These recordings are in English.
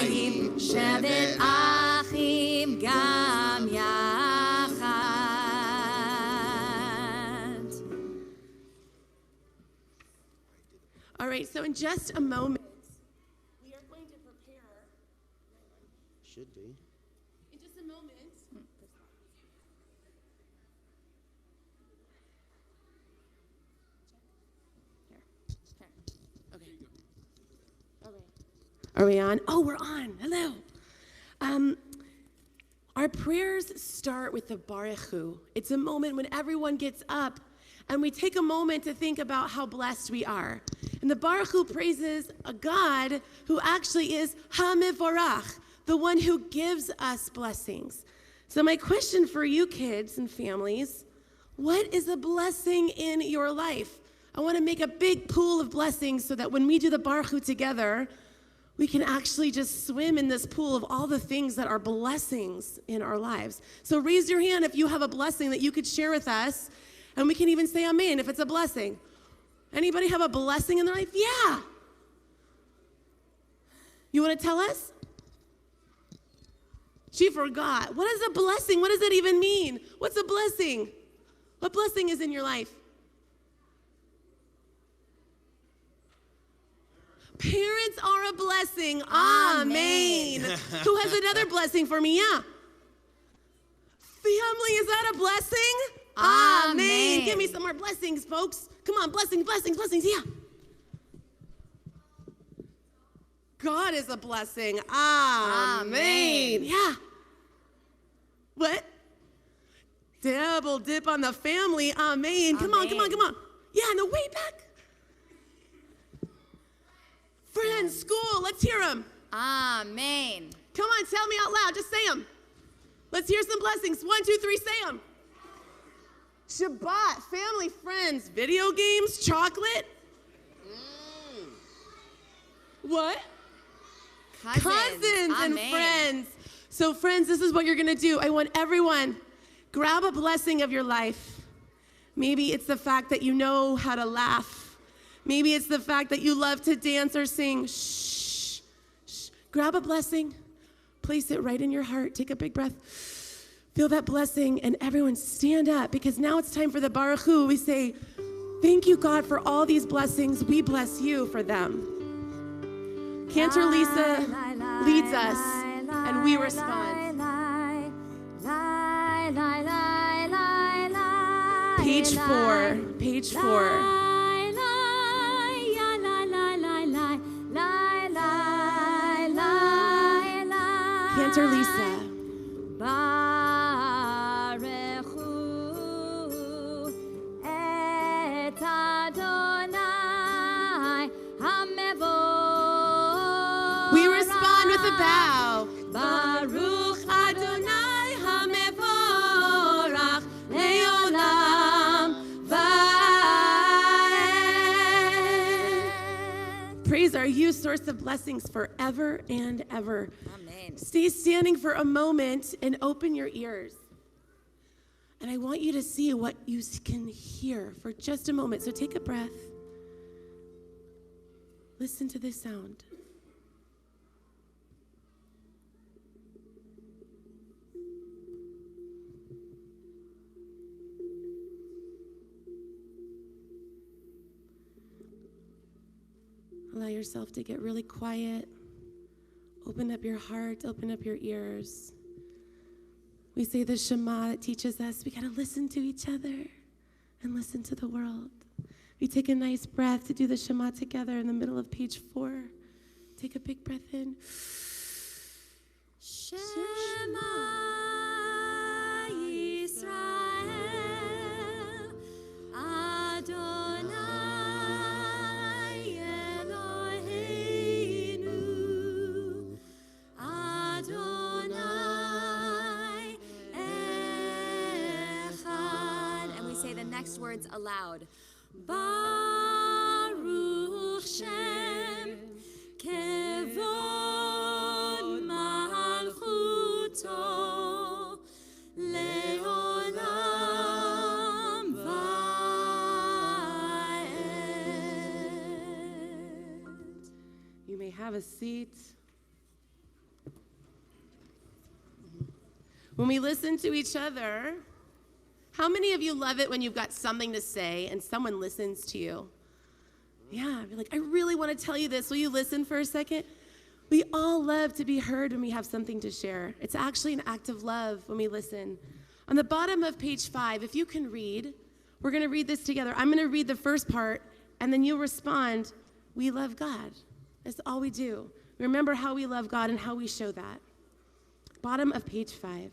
חיים, שבת אחים גם יחד. All right, so in just a moment, we are going to prepare. Should be. In just a moment. Okay. All right. Are we on? Oh, we're on. Hello. Our prayers start with the Baruch Hu. It's a moment when everyone gets up and we take a moment to think about how blessed we are. And the Baruch Hu praises a God who actually is HaMevorach, the one who gives us blessings. So my question for you kids and families, what is a blessing in your life? I want to make a big pool of blessings so that when we do the Baruch Hu together, we can actually just swim in this pool of all the things that are blessings in our lives. So raise your hand if you have a blessing that you could share with us, and we can even say amen if it's a blessing. Anybody have a blessing in their life? Yeah. You want to tell us? She forgot. What is a blessing? What does it even mean? What's a blessing? What blessing is in your life? Parents are a blessing. Amen. Who has another blessing for me? Yeah. Family, is that a blessing? Amen. Give me some more blessings, folks. Come on, blessings, blessings, blessings. Yeah. God is a blessing. Amen. Yeah. What? Double dip on the family. Amen. Come on, come on, come on. Yeah, no, way back. Friends, school, let's hear them. Amen. Come on, tell me out loud. Just say them. Let's hear some blessings. 1, 2, 3, say them. Shabbat, family, friends, video games, chocolate. What? Cousins and friends. So friends, this is what you're going to do. I want everyone, grab a blessing of your life. Maybe it's the fact that you know how to laugh. Maybe it's the fact that you love to dance or sing. Shh, shh. Grab a blessing. Place it right in your heart. Take a big breath. Feel that blessing, and everyone stand up, because now it's time for the Baruch Hu. We say, thank you, God, for all these blessings. We bless you for them. Cantor Lisa leads us, and we respond. Page 4. Page 4. Cantor Lisa. We respond with a bow. Baruch Adonai HaMevorach Leolam Va'ed. Praise are you, source of blessings forever and ever. Amen. Stay standing for a moment and open your ears. And I want you to see what you can hear for just a moment. So take a breath. Listen to this sound. Allow yourself to get really quiet. Open up your heart, open up your ears. We say the Shema that teaches us we got to listen to each other and listen to the world. We take a nice breath to do the Shema together in the middle of page 4. Take a big breath in. Shema Yisrael Adonai Eloheinu Adonai Echad. And we say the next words aloud. Baruch Shem Kevod Malchuto Leolam Va'ed. You may have a seat. When we listen to each other, how many of you love it when you've got something to say and someone listens to you? Yeah, you're like, I really want to tell you this. Will you listen for a second? We all love to be heard when we have something to share. It's actually an act of love when we listen. On the bottom of page 5, if you can read, we're going to read this together. I'm going to read the first part, and then you'll respond, we love God. That's all we do. Remember how we love God and how we show that. Bottom of page 5.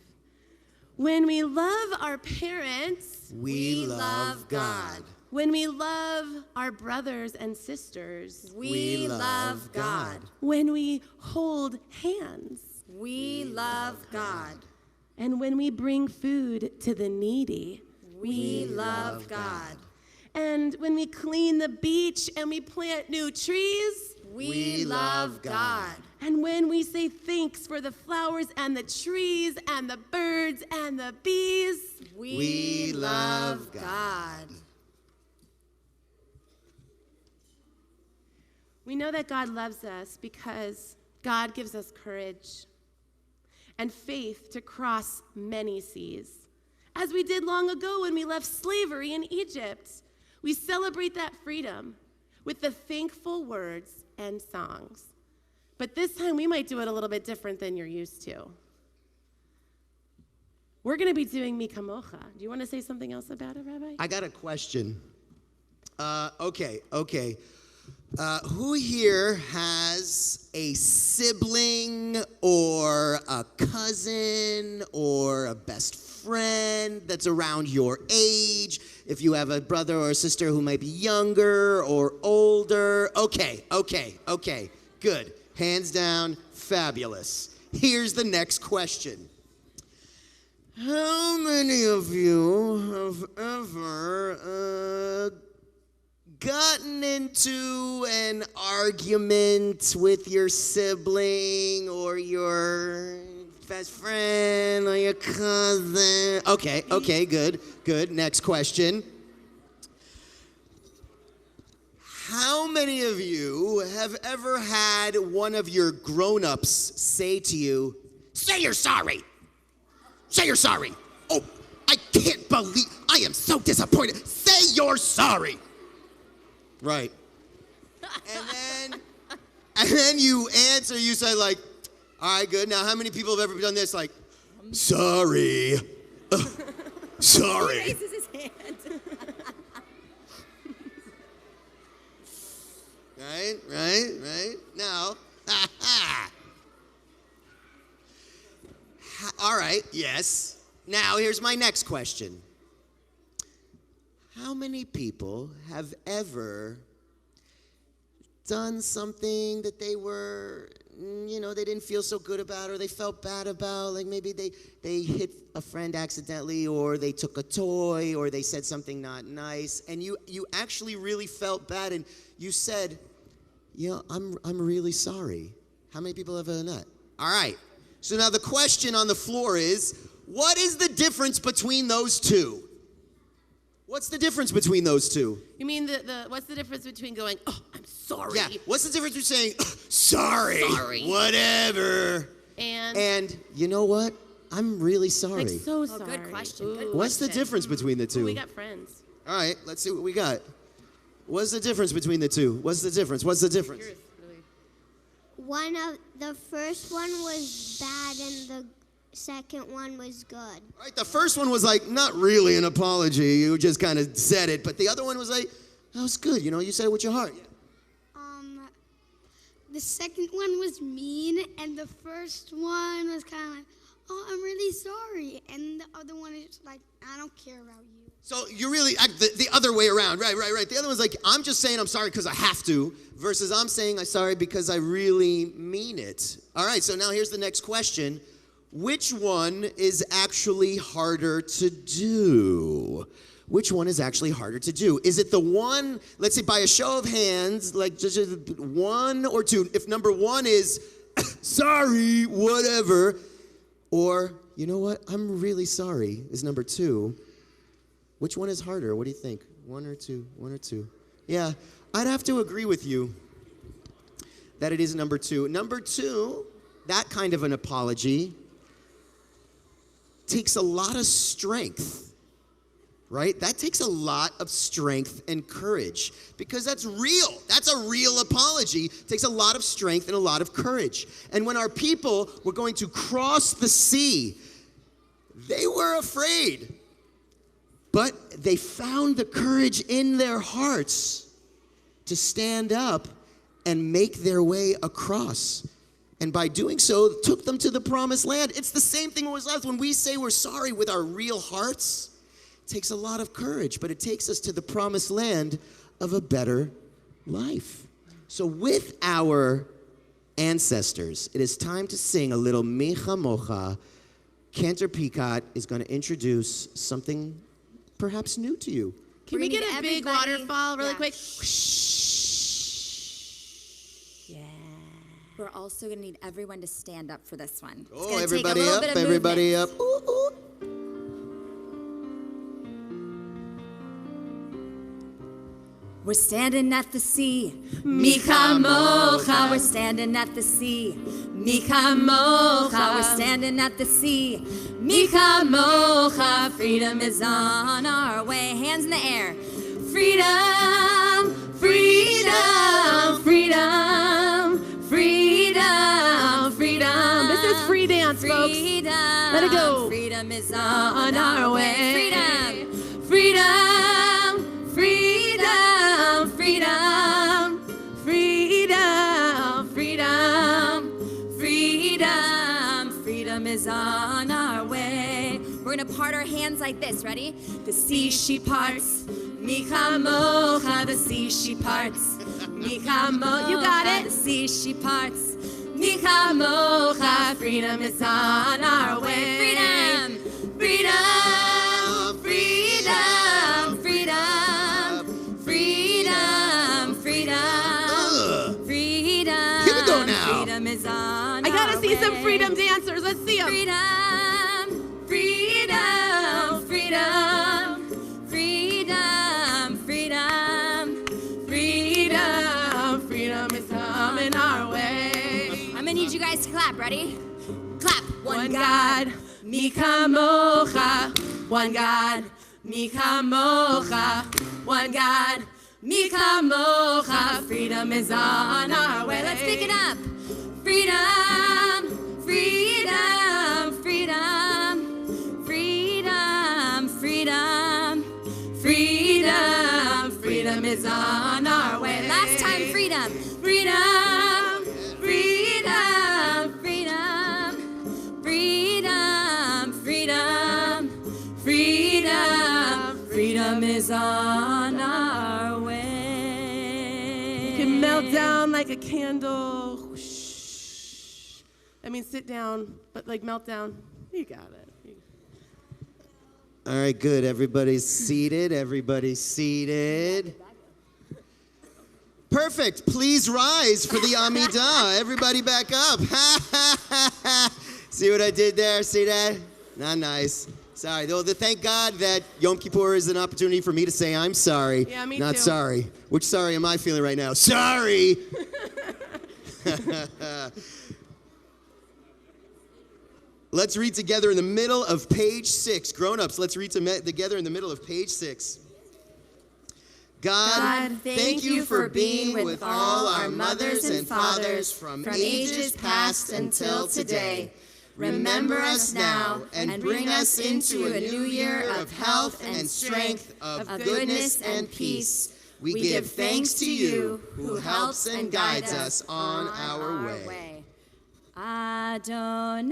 When we love our parents, We love God. when we love our brothers and sisters, We love God. when we hold hands, We love God. and when we bring food to the needy, We love God. and when we clean the beach and we plant new trees, We love God. and when we say thanks for the flowers and the trees and the birds and the bees, We love God. we know that God loves us because God gives us courage and faith to cross many seas. As we did long ago when we left slavery in Egypt, we celebrate that freedom with the thankful words and songs. But this time we might do it a little bit different than you're used to. We're going to be doing Mi Kamocha. Do you want to say something else about it, Rabbi? I got a question. Okay. Who here has a sibling or a cousin or a best friend that's around your age? If you have a brother or a sister who might be younger or older. Okay. Good. Hands down, fabulous. Here's the next question. How many of you have ever gotten into an argument with your sibling or your best friend or your cousin? Okay, good. Next question. How many of you have ever had one of your grown-ups say to you, say you're sorry? Say you're sorry. Oh, I can't believe, I am so disappointed. Say you're sorry. Right. And then you answer, you say like, all right, good. Now, how many people have ever done this? Like, sorry. Sorry. He raises his hand. Right. Now, all right, yes. Now, here's my next question. How many people have ever done something that they were, they didn't feel so good about or they felt bad about? Like maybe they hit a friend accidentally or they took a toy or they said something not nice and you actually really felt bad and you said, I'm really sorry. How many people have done that? All right. So now the question on the floor is, what is the difference between those two? What's the difference between those two? You mean what's the difference between going, oh, I'm sorry? Yeah, what's the difference between saying, sorry, whatever, and you know what? I'm really sorry. Like so sorry. Good question. Ooh. Good What's the question. difference between the two? Ooh, we got friends. All right, let's see what we got. What's the difference between the two? What's the difference? Curious, really. The first one was bad and the second one was good. All right, the first one was like not really an apology. You just kind of said it, but the other one was like, that was good. You said it with your heart. The second one was mean and the first one was kind of like, oh, I'm really sorry. And the other one is like, I don't care about you. So you really act the other way around. Right. The other one's like, I'm just saying I'm sorry because I have to, versus I'm saying I'm sorry because I really mean it. All right, so now here's the next question. Which one is actually harder to do? Which one is actually harder to do? Is it the one, let's say by a show of hands, like just one or two, if number one is, sorry, whatever, or, you know what, I'm really sorry, is number two. Which one is harder? What do you think? One or two? Yeah, I'd have to agree with you that it is number two. Number two, that kind of an apology, takes a lot of strength, right? That takes a lot of strength and courage because that's real. That's a real apology. It takes a lot of strength and a lot of courage. And when our people were going to cross the sea, they were afraid. But they found the courage in their hearts to stand up and make their way across. And by doing so, took them to the promised land. It's the same thing with us. When we say we're sorry with our real hearts, it takes a lot of courage, but it takes us to the promised land of a better life. So with our ancestors, it is time to sing a little Micha Mocha. Cantor Peacock is going to introduce something perhaps new to you. Can we get a big waterfall really quick? Yeah. We're also going to need everyone to stand up for this one. It's Oh, gonna everybody take a little up, bit of everybody movement. up. Ooh, ooh. We're standing at the sea, Micha Mocha. We're standing at the sea, Micha Mocha. We're standing at the sea, Micha Mocha. Freedom is on our way. Hands in the air. Freedom, freedom, freedom, freedom, freedom. This is free dance, folks. Freedom. Let it go. Freedom is on our way. Freedom, freedom, freedom, freedom, freedom, freedom, freedom, freedom is on our way. We're gonna part our hands like this. Ready? The sea she parts. Micha Mocha, the sea she parts. Micha Mocha, You got it. The sea she parts. Micha Mocha, freedom is on our way. Freedom, freedom, freedom, freedom, freedom, freedom, freedom. Here we go now. Freedom is on I gotta our see some way. freedom dancers. Let's see them. Freedom, freedom, freedom, freedom, freedom, freedom. Freedom is coming our way. I'm gonna need you guys to clap. Ready? Clap. One God, Micha Mocha. One God, Micha Mocha. One God, Micha Mocha. Freedom is on our way. Let's pick it up. Freedom, freedom, freedom, freedom, freedom, freedom, freedom is on our way. Last time, freedom. Freedom, Freedom, freedom, freedom, freedom, freedom, freedom is on our way. you can melt down like a candle. Whoosh. I mean, sit down, but like melt down. You got it. All right, good. Everybody's seated. Everybody's seated. Perfect. Please rise for the Amidah. Everybody back up. See what I did there? See that? Not nice. Sorry. Though, thank God that Yom Kippur is an opportunity for me to say I'm sorry. Yeah, me Not too. sorry. Which sorry am I feeling right now? Sorry. Let's read together in the middle of page 6. Grown-ups, let's read together in the middle of page 6. God, thank you for being with all our mothers and fathers from ages past until today. Remember us now and bring us into a new year of health and strength, of goodness and peace. We give thanks to you who helps and guides us on our way. Adonai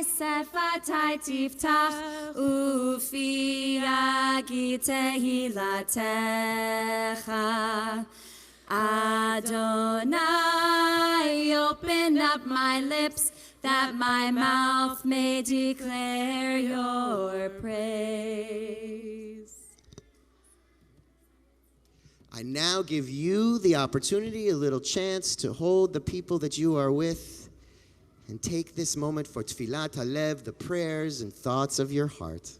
sefatai tiftach ufi yagi tehilatecha. Adonai, open up my lips that my mouth may declare your praise. I now give you the opportunity, a little chance to hold the people that you are with and take this moment for Tfilat Halev, the prayers and thoughts of your heart.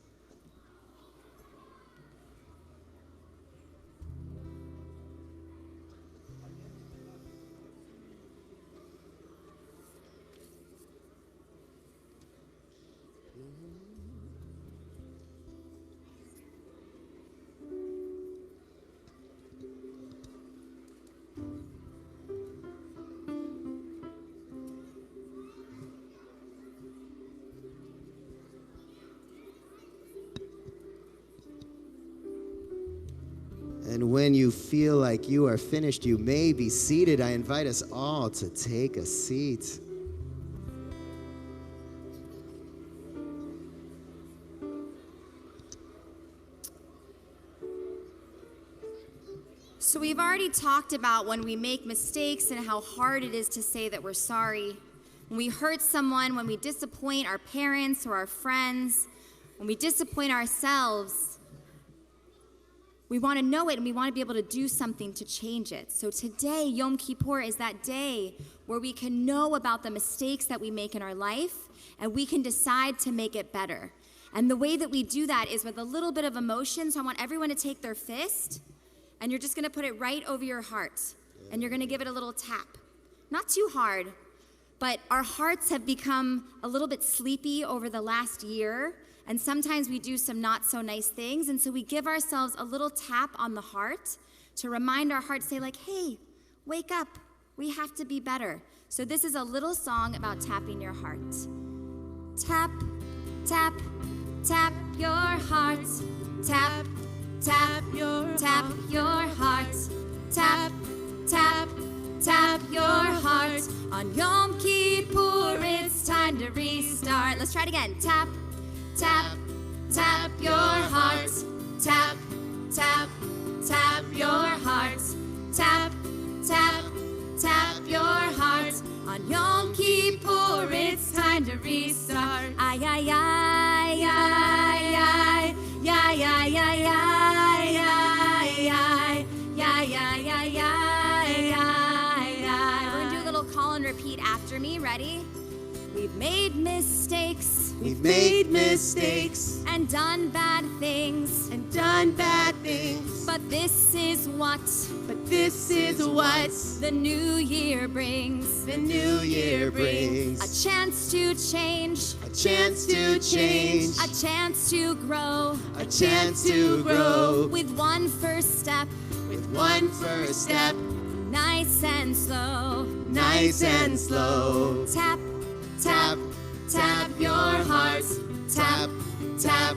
And when you feel like you are finished, you may be seated. I invite us all to take a seat. So we've already talked about when we make mistakes and how hard it is to say that we're sorry. When we hurt someone, when we disappoint our parents or our friends, when we disappoint ourselves, we want to know it and we want to be able to do something to change it. So today, Yom Kippur is that day where we can know about the mistakes that we make in our life and we can decide to make it better. And the way that we do that is with a little bit of emotion. So I want everyone to take their fist and you're just going to put it right over your heart and you're going to give it a little tap. Not too hard, but our hearts have become a little bit sleepy over the last year. And sometimes we do some not so nice things. And so we give ourselves a little tap on the heart to remind our heart, say like, hey, wake up. We have to be better. So this is a little song about tapping your heart. Tap, tap, tap your heart. Tap, tap, tap your heart. Tap, tap, tap your heart. On Yom Kippur, it's time to restart. Let's try it again. Tap, tap, tap your heart. Tap, tap, tap your heart. Tap, tap, tap your heart. On Yom Kippur, it's time to restart. Ay, ay, ay, ay, ay, ay, ay, ay, ay, ay, ay, ay, ay, ay. We're gonna do a little call and repeat after me. Ready? We've made mistakes. We've made mistakes And done bad things. And done bad things. But this is what The new year brings. the new year brings. A chance to change. a chance to change, A chance to grow. a chance to grow. With one first step. With one first step, Nice and slow. nice and slow. Tap, tap, tap your heart. Tap, tap,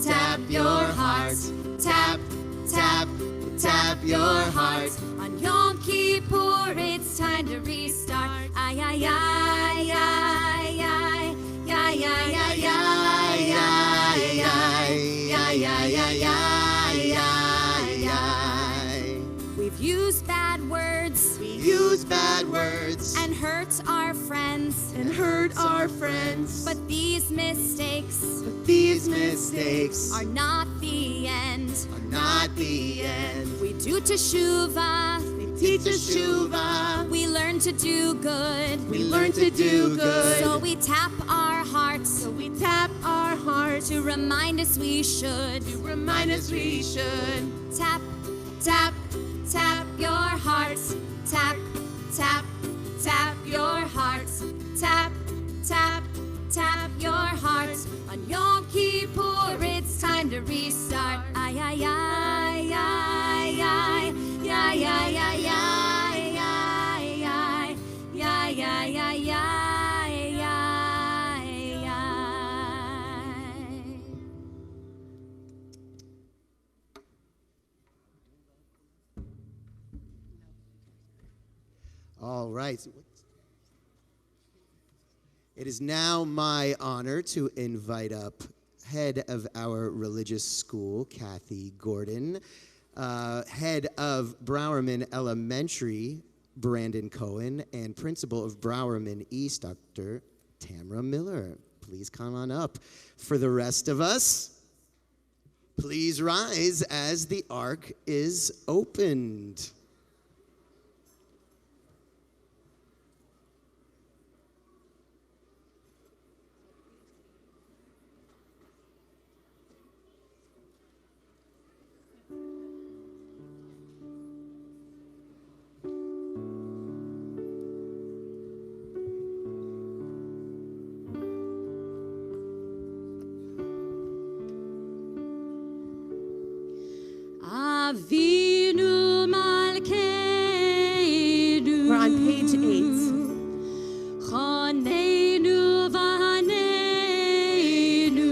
tap your heart. Tap, tap, tap your heart. On Yom Kippur, it's time to restart. Ay, ay, ay, ay, ay, ay, ay, ay, ay, ay, ay, ay, ay, ay, ay. We've used bad words We use bad words and hurt our friends. And hurt our friends. But these mistakes But these mistakes are not the end. are not the end. We do teshuvah. teach us Shuvah. We learn to do good. We learn to do good. So we tap our hearts So we tap our heart to remind us we should. to remind us we should. Tap, tap, tap your hearts. Tap, tap, tap your hearts. Tap, tap, tap your hearts. On Yom Kippur, it's time to restart. Ay, ay, ay, ay, ay, ay, ay, ay, ay, ay, ay, ay, ay, ay, ay, ay, ay. All right. It is now my honor to invite up head of our religious school, Kathy Gordon, head of Browerman Elementary, Brandon Cohen, and principal of Browerman East, Dr. Tamra Miller. Please come on up. For the rest of us, please rise as the ark is opened. Avinu Malkeinu. We're on page 8. Choneinu v'haneinu.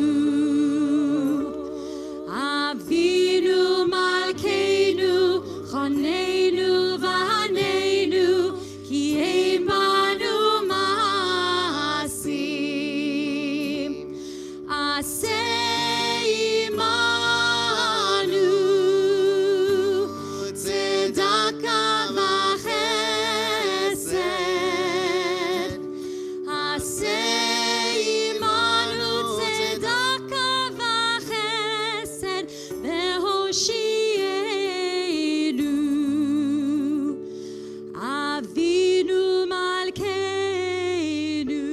Avinu Malkeinu. עשה עמנו צדקה וחסד והושיענו. אבינו מלכנו,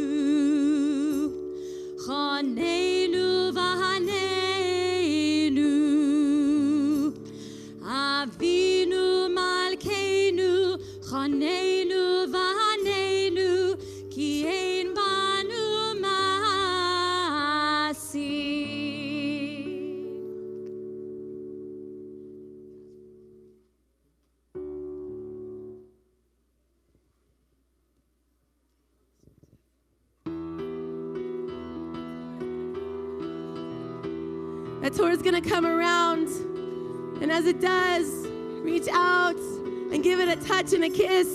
חוננו והננו. אבינו מלכנו, חוננו והננו, כי אין בנו מעשים. That Torah's gonna come around, and as it does, reach out and give it a touch and a kiss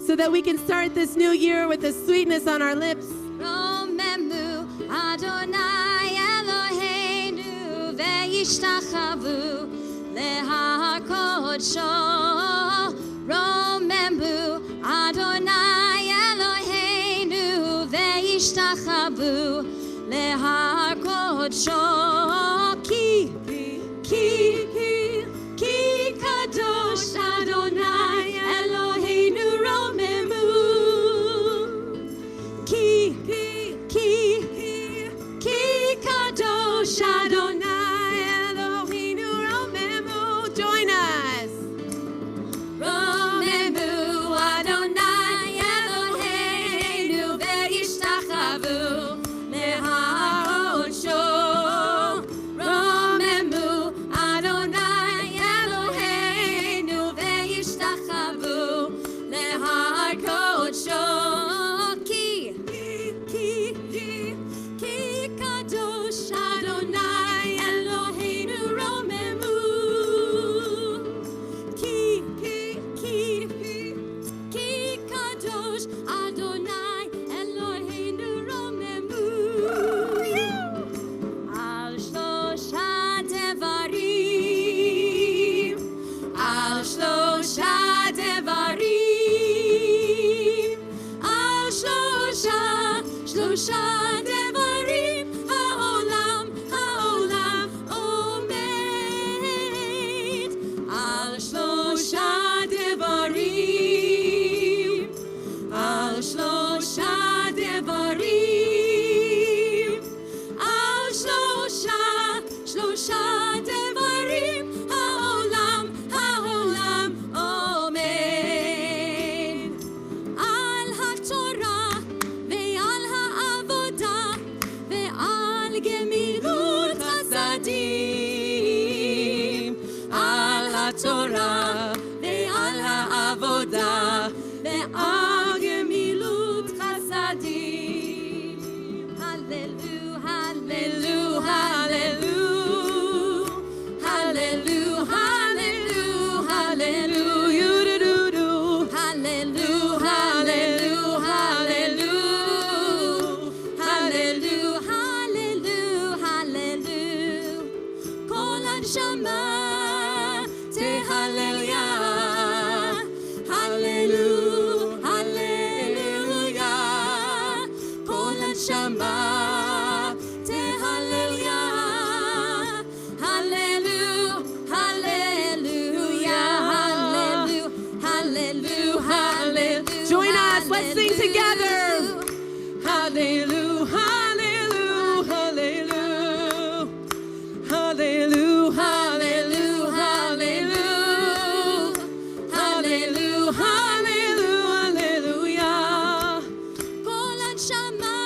so that we can start this new year with a sweetness on our lips. רוממו אדוני אלוהינו וישתחוו להקודשו. רוממו אדוני אלוהינו וישתחוו להקודשו. כי קדוש אדוני אלוהינו רוממו. כי קדוש אדוני אלוהינו רוממו. Join us. רוממו אדוני אלוהינו וישתחוו להקודשו. רוממו אדוני אלוהינו וישתחוו להקודשו. כי קדוש אדוני אלוהינו רוממו. כי קדוש אדוני אלוהינו רוממו. על שלושה דברים, על שלושה דברים, על שלושה דברים העולם עומד. על שלושה דברים, על שלושה דברים, על שלושה דברים העולם עומד. על התורה ועל העבודה ועל גמילות חסדים. על התורה ועל העבודה ועל גמילות חסדים. הללו, הללו, הללו, הללו, הללו, הללו, יודו-דו-דו. הללו, הללו, הללו, הללו, הללו, הללו. כל הנשמה תהלליה. הללו, הללויה. כל הנשמה תהלליה. הללו, הללויה. הללו, הללו, הללו. Join us. Let's sing together. Hallelujah, hallelujah, hallelujah. Hallelujah, hallelujah, hallelujah. Hallelujah, hallelujah, hallelujah. כל הנשמה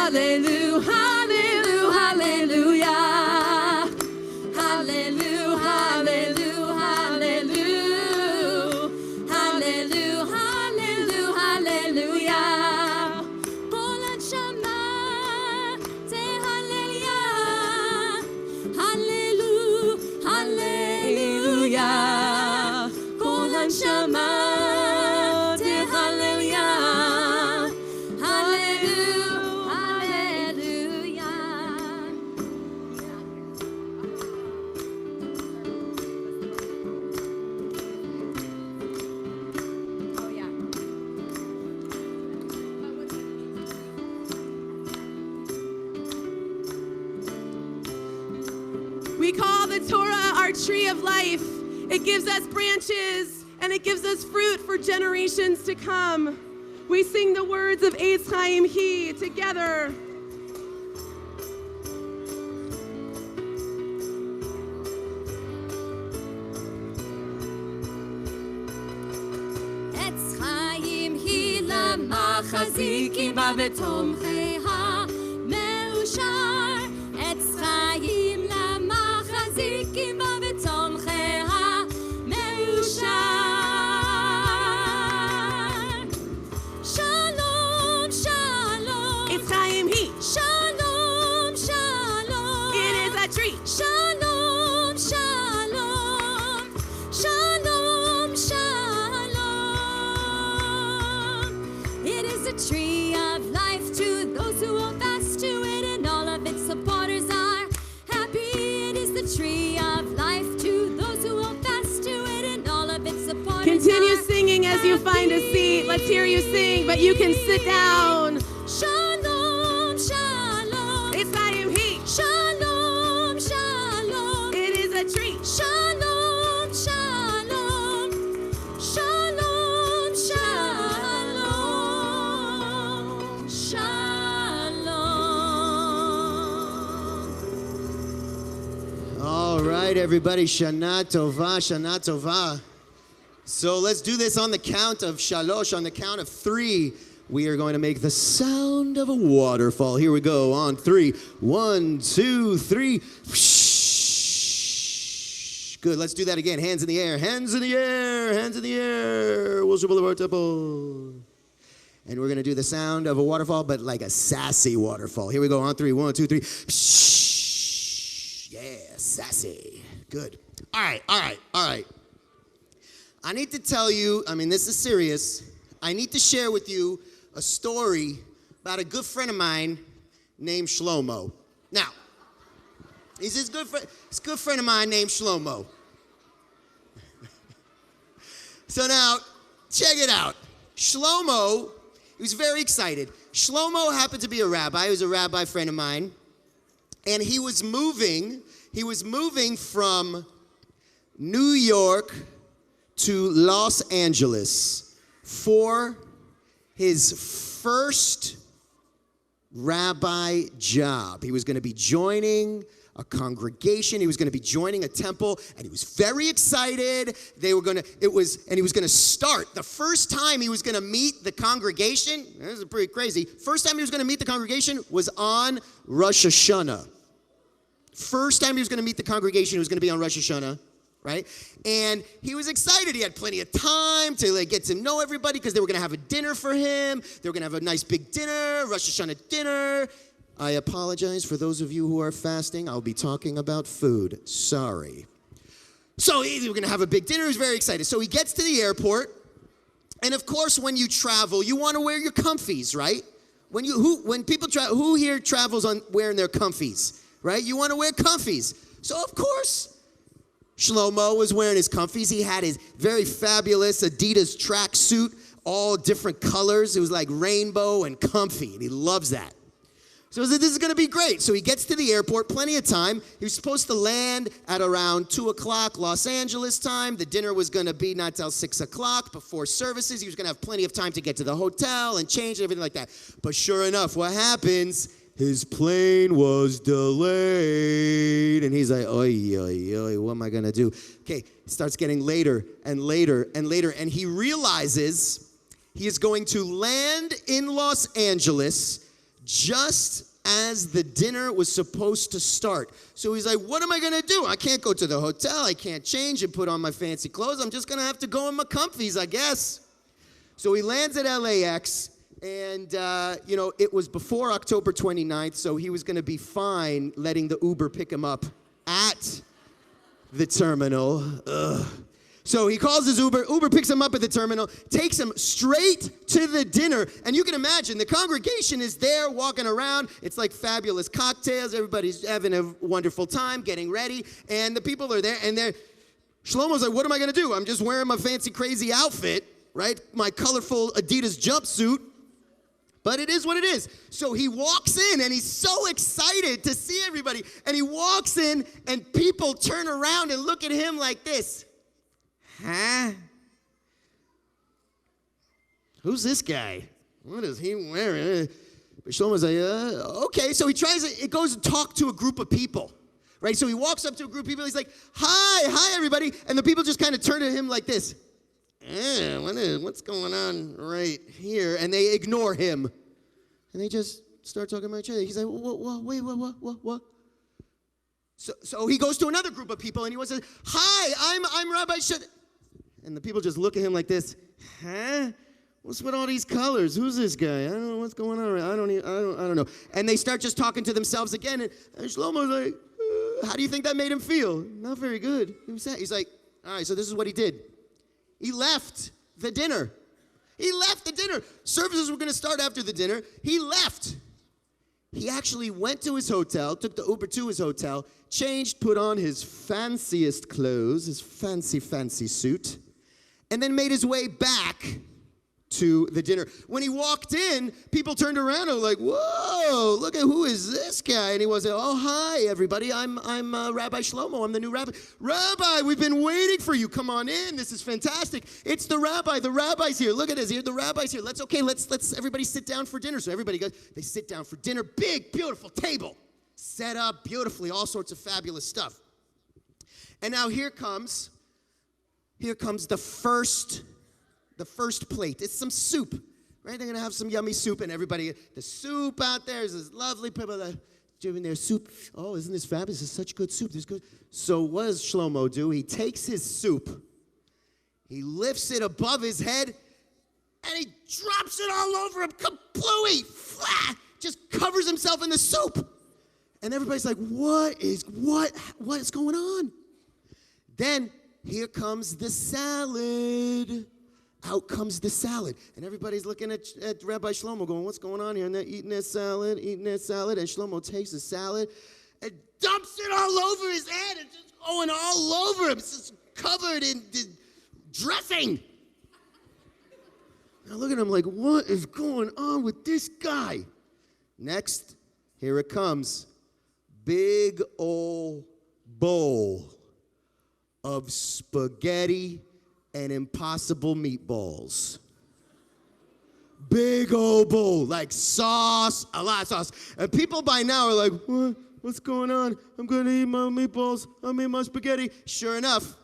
hallelujah, hallelujah, hallelujah. Hallelujah, hallelujah, hallelujah. Hallelujah, hallelujah, hallelujah. Kol hanshama tehallelya. Hallelujah, hallelujah. Kol hanshama tehallelya. Hallelujah, hallelujah. Oh, yeah. We call the Torah our tree of life. It gives us branches and it gives us fruit for generations to come. We sing the words of Eitz Chaim He together. עץ חיים היא למחזיקים בה ותומכיה מאושר. עץ חיים למחזיקים בה ותומכיה מאושר. שלום, שלום. Eitz Chaim He. שלום, שלום. It is a tree. שלום, שלום. שלום, שלom. It is a tree of life to those who hold fast to it, and all of its supporters are happy. It is the tree of life to those who hold fast to it, and all of its supporters Continue are singing as you find a seat. Let's hear you sing, but you can sit down. Shalom, shalom. Eitz Chaim He. Shalom, shalom. It is a tree. Shalom, shalom. Shalom, shalom. Shalom. All right, everybody. Shana Tova, Shana Tova. So let's do this on the count of shalosh. On the count of three, we are going to make the sound of a waterfall. Here we go. On three. 1, 2, 3. Good. Let's do that again. Hands in the air. Hands in the air. Hands in the air. Worship Boulevard Temple. And we're going to do the sound of a waterfall, but like a sassy waterfall. Here we go. On three. 1, 2, 3. Yeah, sassy. Good. All right, all right, all right. I need to tell you, this is serious. I need to share with you a story about a good friend of mine named Shlomo. Now, he's this good friend of mine named Shlomo. So now, check it out. Shlomo, he was very excited. Shlomo happened to be a rabbi. He was a rabbi friend of mine. And he was moving from New York to Los Angeles for his first rabbi job. He was going to be joining a congregation. He was going to be joining a temple, and he was very excited. He was going to start. The first time he was going to meet the congregation, this is pretty crazy. First time he was going to meet the congregation was on Rosh Hashanah. First time he was going to meet the congregation, it was going to be on Rosh Hashanah, right? And he was excited. He had plenty of time to get to know everybody because they were going to have a dinner for him. They were going to have a nice big dinner, Rosh Hashanah dinner. I apologize for those of you who are fasting. I'll be talking about food. Sorry. So we were going to have a big dinner. He was very excited. So he gets to the airport. And of course, when you travel, you want to wear your comfies, right? When people travel, who here travels on wearing their comfies, right? You want to wear comfies. So of course, Shlomo was wearing his comfies. He had his very fabulous Adidas tracksuit, all different colors. It was like rainbow and comfy, and he loves that. So he said, this is going to be great. So he gets to the airport, plenty of time. He was supposed to land at around 2 o'clock Los Angeles time. The dinner was going to be not till 6 o'clock before services. He was going to have plenty of time to get to the hotel and change and everything like that. But sure enough, what happens? His plane was delayed. And he's like, oy, oy, oy, what am I going to do? Okay, it starts getting later and later and later. And he realizes he is going to land in Los Angeles just as the dinner was supposed to start. So he's like, what am I going to do? I can't go to the hotel. I can't change and put on my fancy clothes. I'm just going to have to go in my comfies, I guess. So he lands at LAX, and, it was before October 29th, so he was going to be fine letting the Uber pick him up at the terminal. Ugh. So he calls his Uber. Uber picks him up at the terminal, takes him straight to the dinner. And you can imagine, the congregation is there walking around. It's like fabulous cocktails. Everybody's having a wonderful time, getting ready. And the people are there. And Shlomo's like, what am I going to do? I'm just wearing my fancy, crazy outfit, right? My colorful Adidas jumpsuit. But it is what it is. So he walks in, and he's so excited to see everybody. And he walks in, and people turn around and look at him like this. Huh? Who's this guy? What is he wearing? But Shlomo's like, okay. So he it goes to talk to a group of people, right? So he walks up to a group of people. He's like, hi, everybody. And the people just kind of turn to him like this. What's going on right here? And they ignore him. And they just start talking about each other. He's like, wait, what? So he goes to another group of people, and he says, hi, I'm Rabbi Shad. And the people just look at him like this. Huh? What's with all these colors? Who's this guy? I don't know what's going on. I don't know. And they start just talking to themselves again. And Shlomo's like, how do you think that made him feel? Not very good. He's like, all right, so this is what he did. He left the dinner. Services were going to start after the dinner. He left. He actually went to his hotel, took the Uber to his hotel, changed, put on his fanciest clothes, his fancy suit, and then made his way back to the dinner. When he walked in, people turned around and were like, whoa, look at who is this guy? And he was like, oh, hi, everybody. I'm Rabbi Shlomo. I'm the new rabbi. Rabbi, we've been waiting for you. Come on in. This is fantastic. It's the rabbi. The rabbi's here. Look at this here. The rabbi's here. Let's everybody sit down for dinner. So everybody goes, they sit down for dinner. Big, beautiful table. Set up beautifully. All sorts of fabulous stuff. And now here comes the first plate. It's some soup, right? They're going to have some yummy soup, and everybody, the soup out there is this lovely people that are doing their soup. Oh, isn't this fabulous? This is such good soup. This is good. So what does Shlomo do? He takes his soup, he lifts it above his head, and he drops it all over him, kaplooey, flat, just covers himself in the soup. And everybody's like, what is going on? Then here comes the salad. Out comes the salad. And everybody's looking at Rabbi Shlomo going, what's going on here? And they're eating their salad. And Shlomo takes the salad and dumps it all over his head. It's just going all over him. It's just covered in dressing. Now look at him like, what is going on with this guy? Next, here it comes. Big old bowl of spaghetti and impossible meatballs. Big old bowl, like sauce, a lot of sauce. And people by now are like, what's going on? I'm going to eat my meatballs. I'm eating my spaghetti. Sure enough,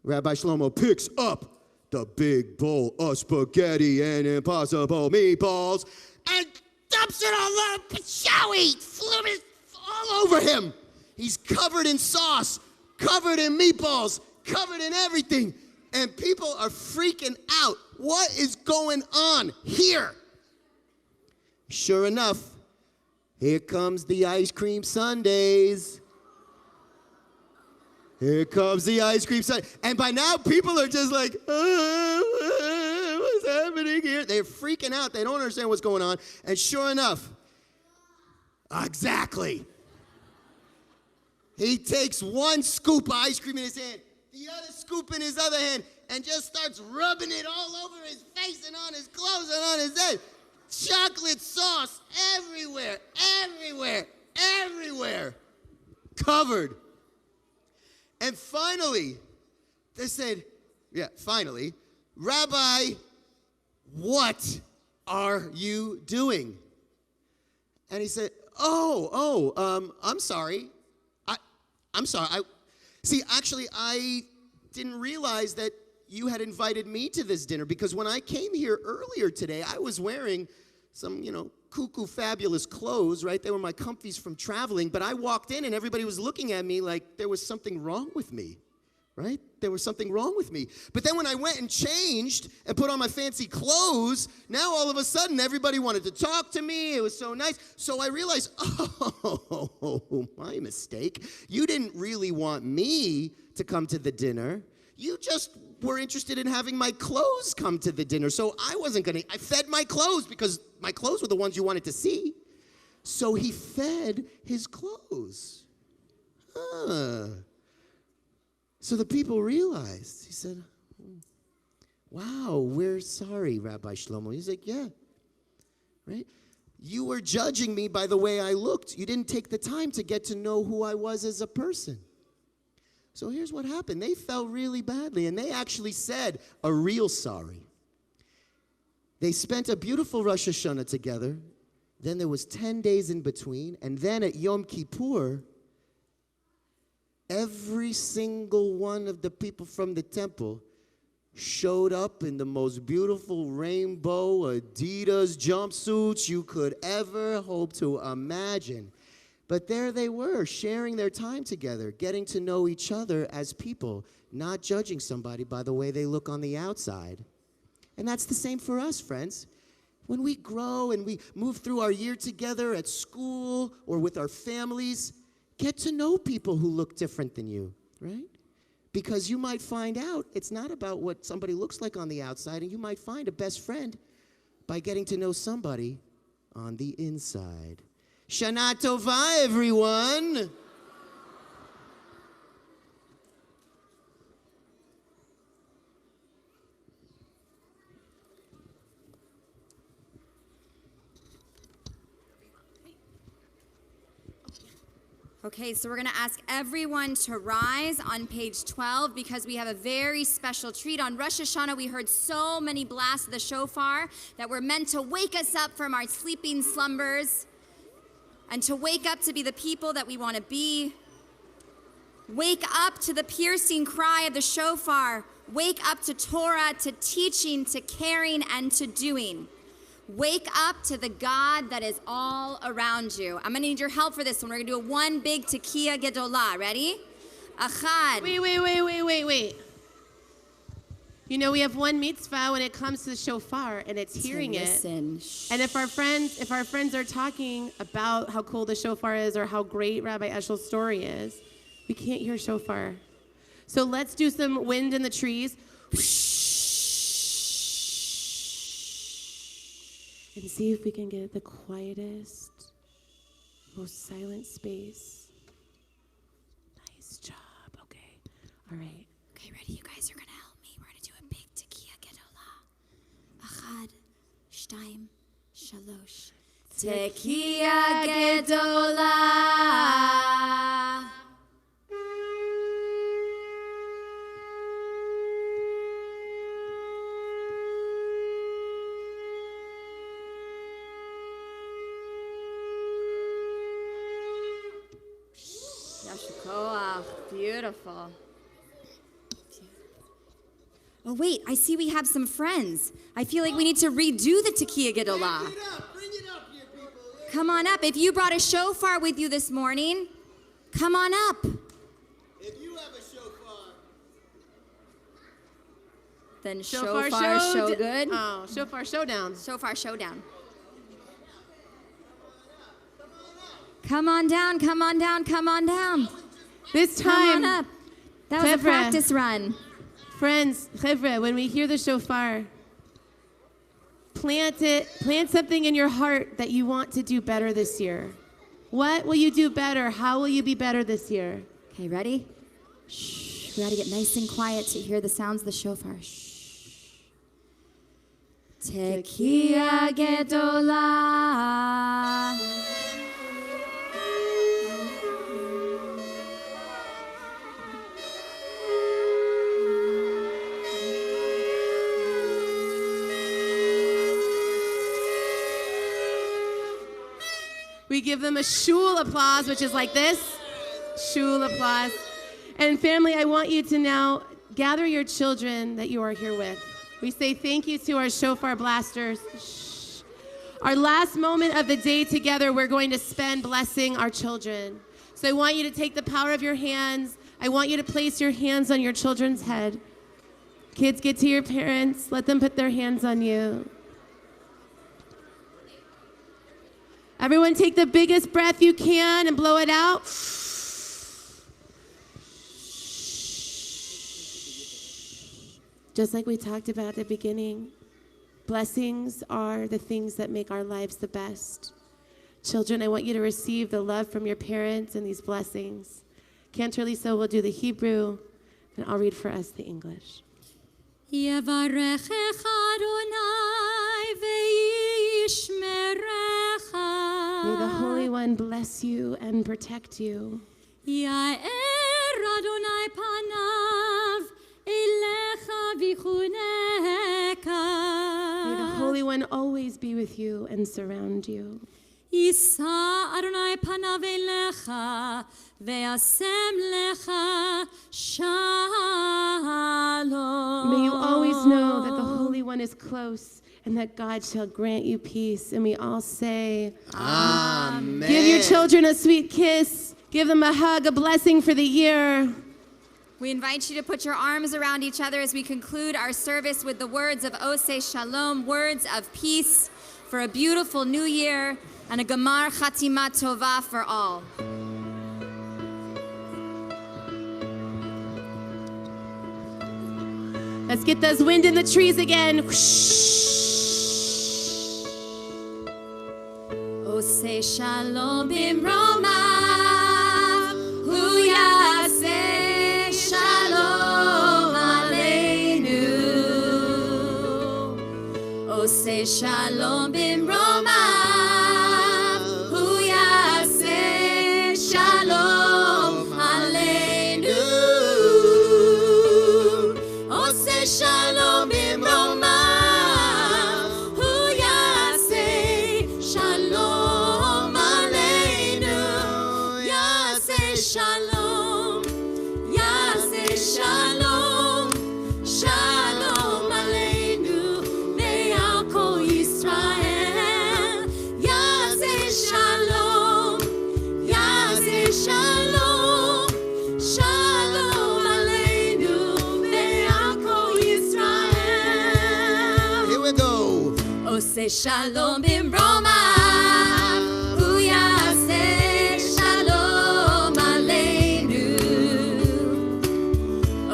Rabbi Shlomo picks up the big bowl of spaghetti and impossible meatballs and dumps it all over Showy, fluid all over him. He's covered in sauce, covered in meatballs, covered in everything. And people are freaking out. What is going on here? Sure enough, here comes the ice cream sundaes. Here comes the ice cream sundae. And by now, people are just like, what's happening here? They're freaking out. They don't understand what's going on. And sure enough, exactly. He takes one scoop of ice cream in his hand, the other scoop in his other hand, and just starts rubbing it all over his face and on his clothes and on his head. Chocolate sauce everywhere. Covered. And finally, they said, Rabbi, what are you doing? And he said, I'm sorry. I'm sorry. I didn't realize that you had invited me to this dinner because when I came here earlier today, I was wearing some, cuckoo fabulous clothes, right? They were my comfies from traveling, but I walked in and everybody was looking at me like there was something wrong with me, right? There was something wrong with me. But then when I went and changed and put on my fancy clothes, now all of a sudden everybody wanted to talk to me. It was so nice. So I realized, oh, my mistake. You didn't really want me to come to the dinner. You just were interested in having my clothes come to the dinner. So I fed my clothes because my clothes were the ones you wanted to see. So he fed his clothes. So the people realized. He said, wow, we're sorry, Rabbi Shlomo. He's like, yeah, right? You were judging me by the way I looked. You didn't take the time to get to know who I was as a person. So here's what happened. They felt really badly, and they actually said a real sorry. They spent a beautiful Rosh Hashanah together. Then there was 10 days in between, and then at Yom Kippur, every single one of the people from the temple showed up in the most beautiful rainbow Adidas jumpsuits you could ever hope to imagine. But there they were, sharing their time together, getting to know each other as people, not judging somebody by the way they look on the outside. And that's the same for us, friends. When we grow and we move through our year together at school or with our families, get to know people who look different than you, right? Because you might find out it's not about what somebody looks like on the outside, and you might find a best friend by getting to know somebody on the inside. Shana Tova, everyone. Okay, so we're going to ask everyone to rise on page 12 because we have a very special treat. On Rosh Hashanah, we heard so many blasts of the shofar that were meant to wake us up from our sleeping slumbers and to wake up to be the people that we want to be. Wake up to the piercing cry of the shofar. Wake up to Torah, to teaching, to caring, and to doing. Wake up to the God that is all around you. I'm going to need your help for this one. We're going to do a one big tekiah gedolah. Ready? Achad. Wait. You know, we have one mitzvah when it comes to the shofar, and it's hearing it. And if our friends are talking about how cool the shofar is or how great Rabbi Eshel's story is, we can't hear shofar. So let's do some wind in the trees. And see if we can get the quietest, most silent space. Nice job. Okay. All right. Okay, ready? You guys are going to help me. We're going to do a big tekiah gedolah. Achad, shtayim, shalosh. Tekiah gedolah. Beautiful. Oh, wait, I see we have some friends. I feel like we need to redo the tekiah gedolah. Bring it up here, people. Yeah. Come on up. If you brought a shofar with you this morning, come on up. If you have a shofar. Then shofar show good. Oh, shofar showdown. Shofar showdown. Come on down, come on down, come on down. This time, come on up. That was a practice run. Friends, chevra, when we hear the shofar, plant something in your heart that you want to do better this year. What will you do better? How will you be better this year? Okay, ready? Shh. We got to get nice and quiet to hear the sounds of the shofar. Shh. Tekiah gedolah. We give them a shul applause, which is like this. Shul applause. And family, I want you to now gather your children that you are here with. We say thank you to our shofar blasters. Shh. Our last moment of the day together, we're going to spend blessing our children. So I want you to take the power of your hands. I want you to place your hands on your children's head. Kids, get to your parents. Let them put their hands on you. Everyone take the biggest breath you can and blow it out. Just like we talked about at the beginning, blessings are the things that make our lives the best. Children, I want you to receive the love from your parents and these blessings. Cantor Lisa will do the Hebrew, and I'll read for us the English. יברכך אדוני וישמרך. May the Holy One bless you and protect you. יאר אדוני פניו אליך ויחונך. May the Holy One always be with you and surround you. יישא אדוני פניו אליך וישם לך שלום. May you always know that the Holy One is close and that God shall grant you peace. And we all say, Amen. give your children a sweet kiss. Give them a hug, a blessing for the year. We invite you to put your arms around each other as we conclude our service with the words of Oseh Shalom, words of peace for a beautiful new year and a Gamar Chatima Tova for all. Let's get those wind in the trees again. Oseh Shalom bimromav, hu yaseh shalom aleinu. Oseh Shalom bimromav, hu yaseh shalom aleinu. Oseh Shalom bimromav, hu yaseh shalom aleinu. Yaseh shalom, yaseh shalom, shalom aleinu. Ve'al kol Yisrael. Yaseh shalom, yaseh shalom, shalom aleinu. Ve'al kol Yisrael. Here we go. Oseh Shalom bimromav, hu yaseh shalom aleinu.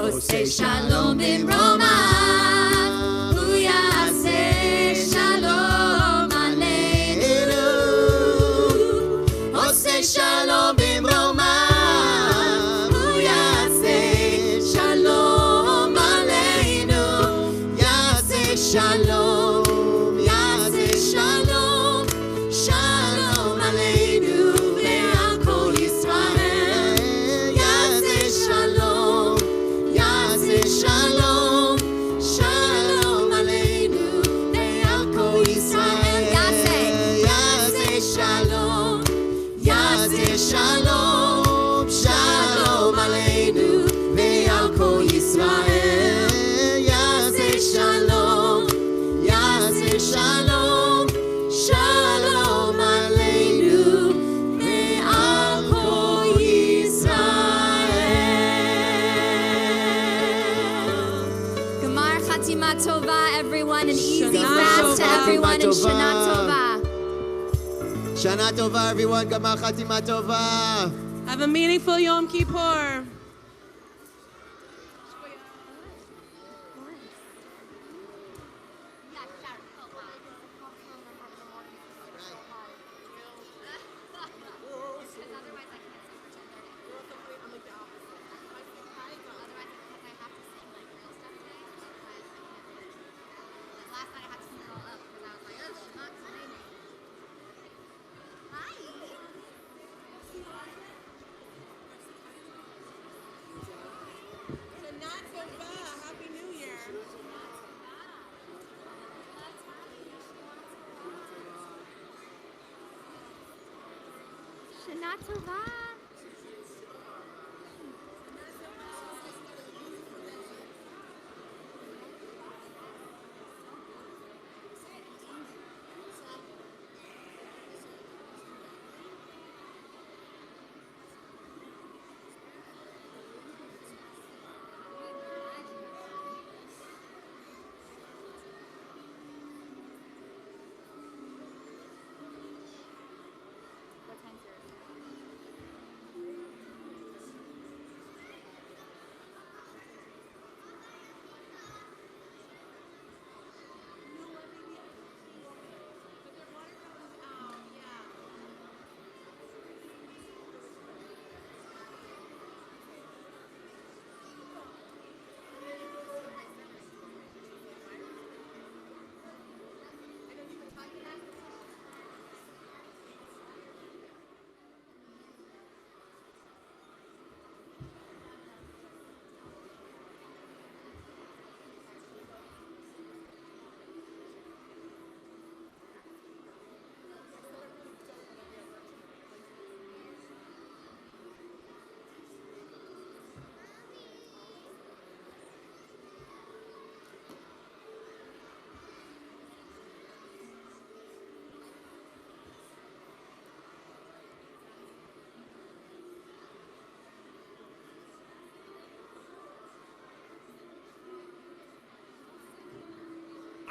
Oseh Shalom bimromav, hu yaseh shalom aleinu. Oseh Shalom bimromav, hu yaseh shalom aleinu. Yaseh shalom, yaseh shalom, shalom aleinu. Ve'al kol Yisrael. Yaseh shalom, yaseh shalom, shalom aleinu. Ve'al kol Yisrael. Yaseh shalom, yaseh shalom, shalom aleinu. Ve'al kol Yisrael. Yaseh shalom, yaseh shalom, shalom aleinu. Ve'al kol Yisrael. Gamar Chatima Tova, everyone, and easy Shana fast to Tova. everyone, and Chatima Shana Tova. Shana Tova, everyone. Gamar Chatima Tova. Have a meaningful Yom Kippur. Happy New Year. Shana Tova.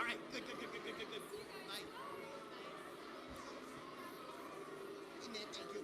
right, good. Bye. Amen, thank you.